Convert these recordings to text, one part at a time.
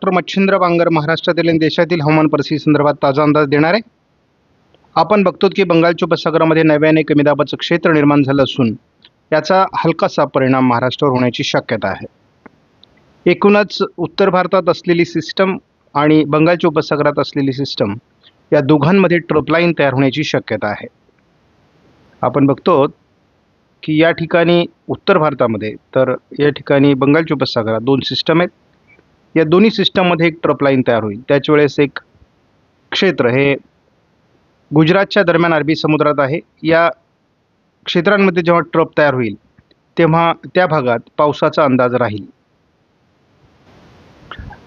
Doctor Machhindra Bangar महाराष्ट्रातील आणि देशातील हवामान परिस्थिती संदर्भात ताजा अंदाज देणार आहे। आपण बघतो की बंगालच्या उपसागरामध्ये नव्याने कमी दाबाचं क्षेत्र निर्माण झालं असून याचा हलकासा परिणाम महाराष्ट्रावर होण्याची शक्यता आहे। एकूणच उत्तर भारतात असलेली सिस्टम आणि बंगालच्या उपसागरात असलेली सिस्टम या दोघांमध्ये ट्रफ लाईन तयार होण्याची शक्यता आहे। आपण बघतो की या ठिकाणी उत्तर भारतामध्ये तर या ठिकाणी बंगालच्या उपसागरात दोन सिस्टम आहेत। या दोन्ही सिस्टममध्ये एक ट्रफ लाईन तयार होईल। त्याच वेळेस एक क्षेत्र हे गुजरातच्या दरम्यान अरबी समुद्रात आहे। या क्षेत्रांमध्ये जेव्हा ट्रफ तयार होईल तेव्हा त्या भागात पावसाचा अंदाज राहील।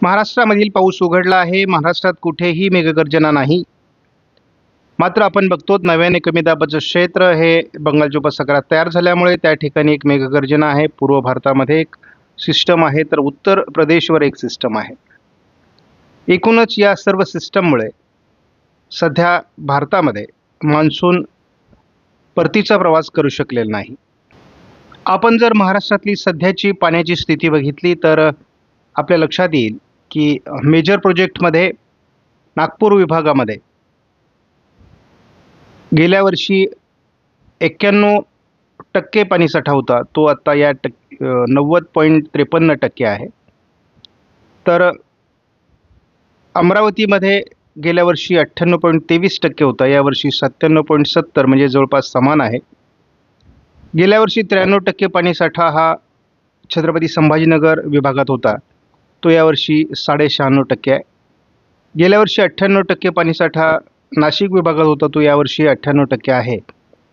महाराष्ट्रामधील पाऊस उघडला आहे। महाराष्ट्रात कुठेही मेघगर्जना नाही। मात्र आपण बघतो नव्याने कमी दाबाचं क्षेत्र हे बंगालच्या उपसागरात तयार झाल्यामुळे त्या ठिकाणी एक मेघगर्जना आहे। पूर्व भारतामध्ये एक सिस्टम आहे तर उत्तर प्रदेशवर एक सिस्टम आहे। एकूणच या सर्व सिस्टममुळे सध्या भारतामध्ये मान्सून परतीचा प्रवास करू शकलेला नाही। आपण जर महाराष्ट्रातली सध्याची पाण्याची स्थिती बघितली तर आपल्या लक्षात येईल की मेजर प्रोजेक्टमध्ये नागपूर विभागामध्ये गेल्या वर्षी 91% पाणीसाठा होता, तो आता या 90.53% आहे। तर अमरावतीमध्ये गेल्या वर्षी 98.23% होता, यावर्षी 97.70 म्हणजे जवळपास समान आहे। गेल्या वर्षी 93% पाणीसाठा हा छत्रपती संभाजीनगर विभागात होता, तो यावर्षी 96.5% आहे। गेल्या वर्षी 98% पाणीसाठा नाशिक विभागात होता, तो यावर्षी 98% आहे।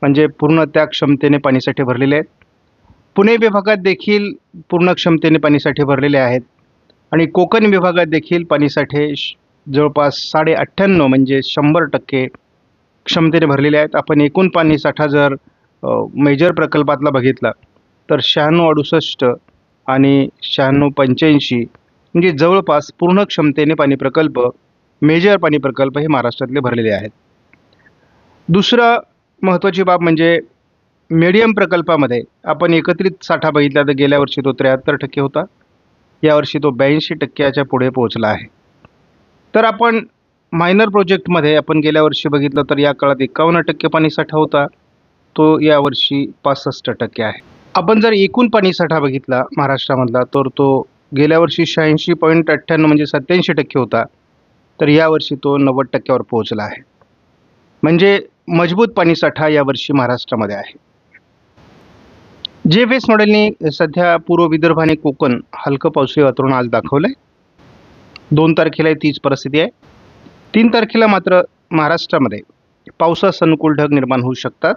म्हणजे पूर्ण त्या क्षमतेने पाणीसाठे भरलेले आहेत। पुणे विभागात देखील पूर्ण क्षमतेने पाणीसाठे भरलेले आहेत आणि कोकण विभागात देखील पाणीसाठे जवळपास 98.5 म्हणजे 100% क्षमतेने भरलेले आहेत। आपण एकूण पाणीसाठा जर मेजर प्रकल्पातला बघितला तर 96.68 आणि 96.85 म्हणजे जवळपास पूर्ण क्षमतेने पाणी प्रकल्प मेजर पाणी प्रकल्प हे महाराष्ट्रातले भरलेले आहेत। दुसरं महत्त्वाची बाब म्हणजे मीडियम प्रकल्पामध्ये आपण एकत्रित साठा बघितला तर गेल्या वर्षी तो 73% होता, यावर्षी तो 82% पुढे पोहोचला आहे। तर आपण मायनर प्रोजेक्टमध्ये आपण गेल्या वर्षी बघितलं तर या काळात 51% पाणीसाठा होता, तो यावर्षी 65% आहे। आपण जर एकूण पाणीसाठा बघितला महाराष्ट्रामधला तर तो गेल्या वर्षी 86.98 म्हणजे 87% होता, तर यावर्षी तो 90%वर पोहोचला आहे। म्हणजे मजबूत पाणीसाठा यावर्षी महाराष्ट्रामध्ये आहे। जीएफएस मॉडेलने सध्या पूर्व विदर्भ आणि कोकण हलकं पावसाळी वातावरण आज दाखवलंय। 2 तारखेला तीच परिस्थिती आहे। 3 तारखेला मात्र महाराष्ट्रामध्ये पावसास अनुकूल ढग निर्माण होऊ शकतात।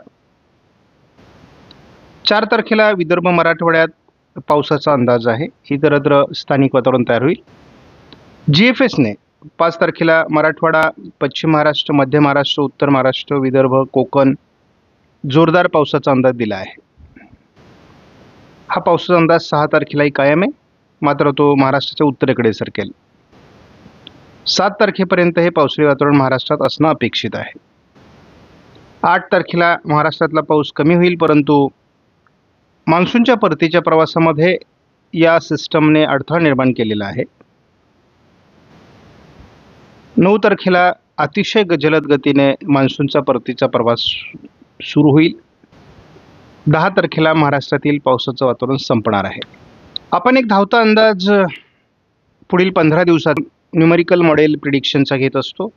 4 तारखेला विदर्भ मराठवाड्यात पावसाचा अंदाज आहे। इतरत्र स्थानिक वातावरण तयार होईल। जीएफएसने 5 तारखेला मराठवाडा, पश्चिम महाराष्ट्र, मध्य महाराष्ट्र, उत्तर महाराष्ट्र, विदर्भ, कोकण जोरदार पावसाचा अंदाज दिला आहे। हा पावसाचा अंदाज 6 तारखेलाही कायम आहे, मात्र तो महाराष्ट्राच्या उत्तरेकडे सरकेल। 7 तारखेपर्यंत हे पावसाळी वातावरण महाराष्ट्रात असणं अपेक्षित आहे। 8 तारखेला महाराष्ट्रातला पाऊस कमी होईल, परंतु मान्सूनच्या परतीच्या प्रवासामध्ये या सिस्टमने अडथळा निर्माण केलेला आहे। 9 तारखेला अतिशय जलद गतीने मान्सूनचा परतीचा प्रवास सुरू होईल। 10 तारखेला महाराष्ट्रातील पावसाचं वातावरण संपणार आहे। आपण एक धावता अंदाज पुढील 15 दिवसात न्यूमेरिकल मॉडेल प्रिडिक्शनचा घेत असतो,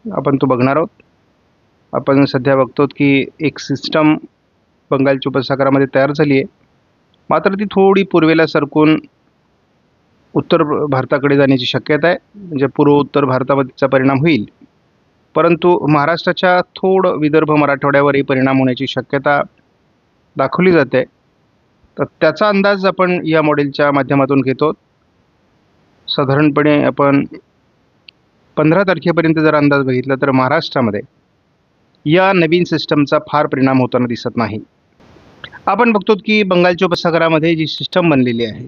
आपण तो बघणार आहोत। आपण सध्या बघतो की एक सिस्टम बंगालच्या उपसागरामध्ये तयार झाली आहे, मात्र ती थोडी पूर्वेला सरकून उत्तर भारताकडे जाण्याची शक्यता आहे। म्हणजे पूर्व उत्तर भारतामध्ये त्याचा परिणाम होईल, परंतु महाराष्ट्राच्या थोडं विदर्भ मराठवाड्यावरही परिणाम होण्याची शक्यता दाखवली जाते। तर त्याचा अंदाज आपण या मॉडेलच्या माध्यमातून घेतो। साधारणपणे आपण 15 तारखेपर्यंत जर अंदाज बघितला तर महाराष्ट्रामध्ये या नवीन सिस्टमचा फार परिणाम होताना दिसत नाही। आपण बघतो की बंगालच्या उपसागरामध्ये जी सिस्टम बनलेली आहे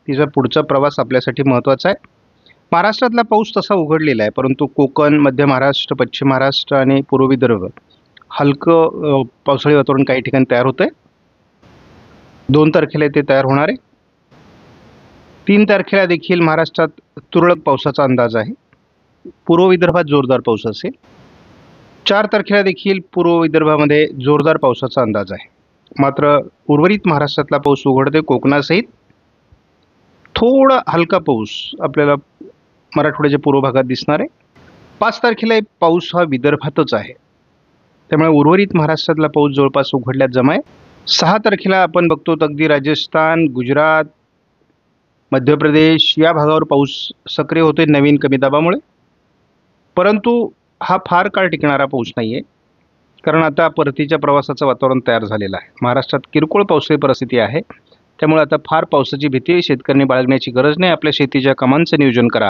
तिचा पुढचा प्रवास आपल्यासाठी महत्त्वाचा आहे। महाराष्ट्रातला पाऊस तसा उघडलेला आहे, परंतु कोकण, मध्य महाराष्ट्र, पश्चिम महाराष्ट्र आणि पूर्व विदर्भ हलकं पावसाळी वातावरण काही ठिकाणी तयार होतं आहे। 2 तारखेला ते तयार होणार आहे। 3 तारखेला देखील महाराष्ट्रात तुरळक पावसाचा अंदाज आहे. पूर्व विदर्भात जोरदार पाऊस असेल. 4 तारखेला देखील पूर्व विदर्भामध्ये जोरदार पावसाचा अंदाज आहे. मात्र उर्वरित महाराष्ट्रातला पाऊस उघडते. कोकणासहित थोडा हलका पाऊस आपल्याला मराठवाड्याच्या पूर्व भागात दिसणार आहे. 5 तारखेला पाऊस हा विदर्भातच आहे, त्यामुळे उर्वरित महाराष्ट्रातला पाऊस जवळपास उघडल्यात जमा आहे. 6 तारखेला आपण बघतो अगदी राजस्थान, गुजरात, मध्य प्रदेश या भागावर पाऊस सक्रिय होतोय नवीन कमी दाबामुळे. परंतु हा फार काळ टिकणारा पाऊस नाही आहे, कारण आता परतीच्या प्रवासाचं वातावरण तयार झालेलं आहे. महाराष्ट्रात किरकोळ पावसाची परिस्थिती आहे, त्यामुळे आता फार पावसाची भीती शेतकऱ्यांनी बाळगण्याची गरज नाही. आपल्या शेतीच्या कामांचं नियोजन करा.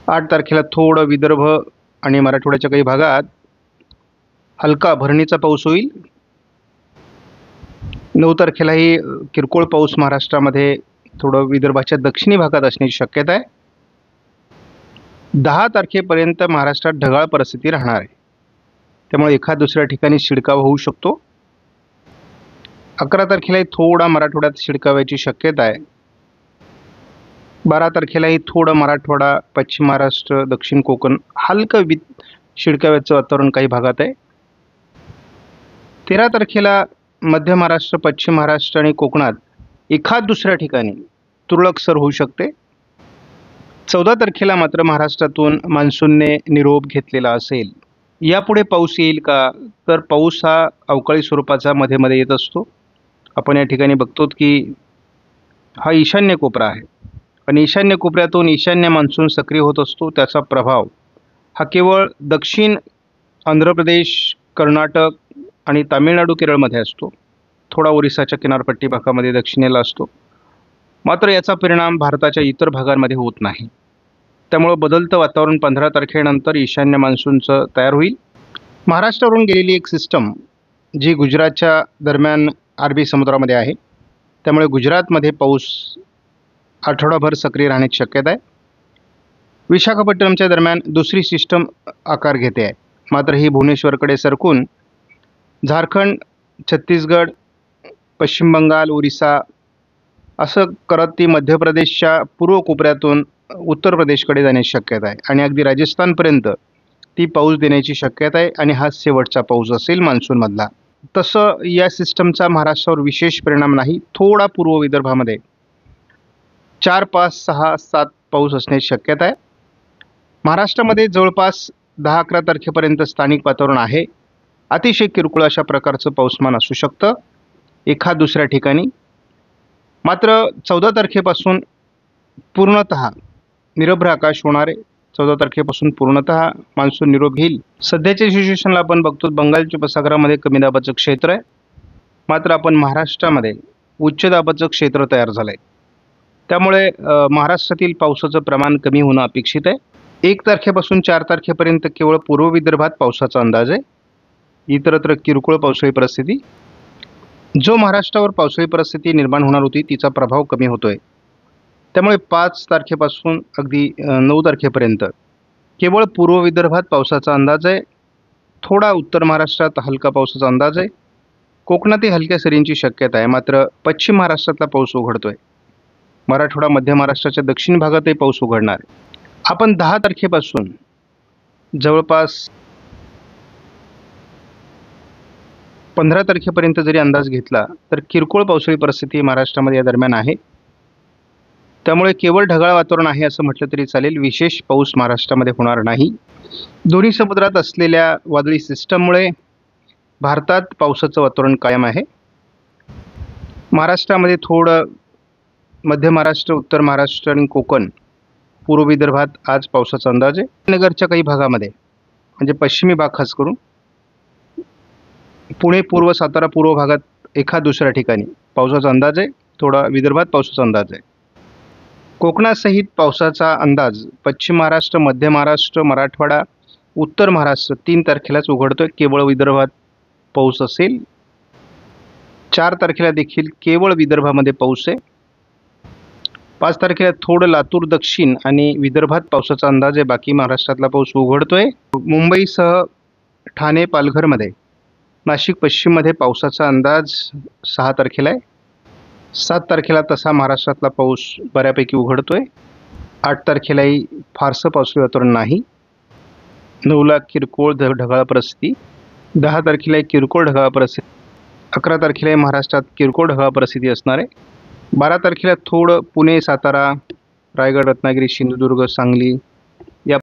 8 तारखेला थोडं विदर्भ आणि मराठवाड्याच्या काही भागात हलका भरणीचा पाऊस होईल. 9 तारखेलाही किरकोळ पाऊस महाराष्ट्रामध्ये थोडं विदर्भाच्या दक्षिणी भागात असण्याची शक्यता आहे. 10 तारखेपर्यंत महाराष्ट्रात ढगाळ परिस्थिती राहणार आहे, त्यामुळे एखाद दुसऱ्या ठिकाणी शिडकावा होऊ शकतो. 11 तारखेलाही थोडा मराठवाड्यात शिडकाव्याची शक्यता आहे. 12 तारखेलाही थोडं मराठवाडा, पश्चिम महाराष्ट्र, दक्षिण कोकण हलकं शिडकाव्याचं वातावरण काही भागात आहे. 13 तारखेला मध्य महाराष्ट्र, पश्चिम महाराष्ट्र आणि कोकणात एखाद दुसऱ्या ठिकाणी तुरळक सर होऊ शकते. 14 तारखेला मात्र महाराष्ट्रातून मान्सूनने निरोप घेतलेला असेल. यापुढे पाऊस येईल का, तर पाऊस हा अवकाळी स्वरूपाचा मध्ये मध्ये येत असतो. आपण या ठिकाणी बघतो की हा ईशान्य कोपरा आहे आणि ईशान्य कोपऱ्यातून ईशान्य मान्सून सक्रिय होत असतो. त्याचा प्रभाव हा केवळ दक्षिण आंध्र प्रदेश, कर्नाटक आणि तामिळनाडू, केरळमध्ये असतो. थोडा ओरिसाच्या किनारपट्टी भागामध्ये दक्षिणेला असतो. मात्र याचा परिणाम भारताच्या इतर भागांमध्ये होत नाही. त्यामुळं बदलतं वातावरण 15 तारखेनंतर ईशान्य मान्सूनचं तयार होईल. महाराष्ट्रावरून गेलेली एक सिस्टम जी गुजरातच्या दरम्यान अरबी समुद्रामध्ये आहे, त्यामुळे गुजरातमध्ये पाऊस आठवडाभर सक्रिय राहण्याची शक्यता आहे. विशाखापट्टणमच्या दरम्यान दुसरी सिस्टम आकार घेते आहे, मात्र ही भुवनेश्वरकडे सरकून झारखंड, छत्तीसगड, पश्चिम बंगाल, ओरिसा असं करत ती मध्य प्रदेशच्या पूर्व कोपऱ्यातून उत्तर प्रदेशकडे जाण्याची शक्यता आहे आणि अगदी राजस्थानपर्यंत ती पाऊस देण्याची शक्यता आहे आणि हा शेवटचा पाऊस असेल मान्सूनमधला. तसं या सिस्टमचा महाराष्ट्रावर विशेष परिणाम नाही. थोडा पूर्व विदर्भामध्ये 4, 5, 6, 7 पाऊस असण्याची शक्यता आहे. महाराष्ट्रामध्ये जवळपास 10, 11 तारखेपर्यंत स्थानिक वातावरण आहे. अतिशय किरकोळ अशा प्रकारचं पाऊसमान असू शकतं एखाद दुसऱ्या ठिकाणी. मात्र 14 तारखेपासून पूर्णतः निरभ्र आकाश होणार आहे. 14 तारखेपासून पूर्णतः मान्सून निरोप घेईल. सध्याच्या सिच्युएशनला आपण बघतो बंगालच्या उपसागरामध्ये कमी दाबाचं क्षेत्र आहे, मात्र आपण महाराष्ट्रामध्ये उच्च दाबाचं क्षेत्र तयार झालं आहे. त्यामुळे महाराष्ट्रातील पावसाचं प्रमाण कमी होणं अपेक्षित आहे. 1 तारखेपासून 4 तारखेपर्यंत केवळ पूर्व विदर्भात पावसाचा अंदाज आहे. इतरत्र किरकोळ पावसाळी परिस्थिती. जो महाराष्ट्रावर पावसाळी परिस्थिती निर्माण होणार होती तिचा प्रभाव कमी होतोय. त्यामुळे 5 तारखेपासून अगदी 9 तारखेपर्यंत केवळ पूर्व विदर्भात पावसाचा अंदाज आहे. थोडा उत्तर महाराष्ट्रात हलका पावसाचा अंदाज आहे. कोकणातही हलक्या सरींची शक्यता आहे. मात्र पश्चिम महाराष्ट्रातला पाऊस उघडतोय. मराठवाडा, मध्य महाराष्ट्राच्या दक्षिण भागातही पाऊस उघडणार आहे. आपण 10 तारखेपासून जवळपास 15 तारखेपर्यंत जरी अंदाज घेतला तर किरकोळ पावसाळी परिस्थिती महाराष्ट्रामध्ये या दरम्यान आहे. त्यामुळे केवळ ढगाळ वातावरण आहे असं म्हटलं तरी चालेल. विशेष पाऊस महाराष्ट्रामध्ये होणार नाही. दोन्ही समुद्रात असलेल्या वादळी सिस्टममुळे भारतात पावसाचं वातावरण कायम आहे. महाराष्ट्रामध्ये थोडं मध्य महाराष्ट्र, उत्तर महाराष्ट्र आणि कोकण, पूर्व विदर्भात आज पावसाचा अंदाज आहे. नगरच्या काही भागामध्ये म्हणजे पश्चिमी भाग खास करून पुणे, पूर्व सातारा, पूर्व भागात एखाद दुसऱ्या ठिकाणी पावसाचा अंदाज आहे. थोडा विदर्भात पावसाचा अंदाज आहे. कोकणासहित पावसाचा अंदाज पश्चिम महाराष्ट्र, मध्य महाराष्ट्र, मराठवाडा, उत्तर महाराष्ट्र 3 तारखेलाच उघडतोय. केवळ विदर्भात पाऊस असेल. 4 तारखेला देखील केवळ विदर्भामध्ये पाऊस आहे. 5 तारखेला थोडं लातूर दक्षिण आणि विदर्भात पावसाचा अंदाज आहे. बाकी महाराष्ट्रातला पाऊस उघडतोय. मुंबईसह ठाणे, पालघरमध्ये, नाशिक पश्चिममध्ये पावसाचा अंदाज 6 तारखेला आहे. 7 तारखेला तसा महाराष्ट्रातला पाऊस बऱ्यापैकी उघडतोय. 8 तारखेलाही फारसं पावसाळी वातावरण नाही. 9ला किरकोळ ढगाळ परिस्थिती. 10 तारखेला किरकोळ ढगाळ परिस्थिती. 11 तारखेला महाराष्ट्रात किरकोळ ढगाळ परिस्थिती असणार आहे. 12 तारखेला थोडं पुणे, सातारा, रायगड, रत्नागिरी, सिंधुदुर्ग, सांगली,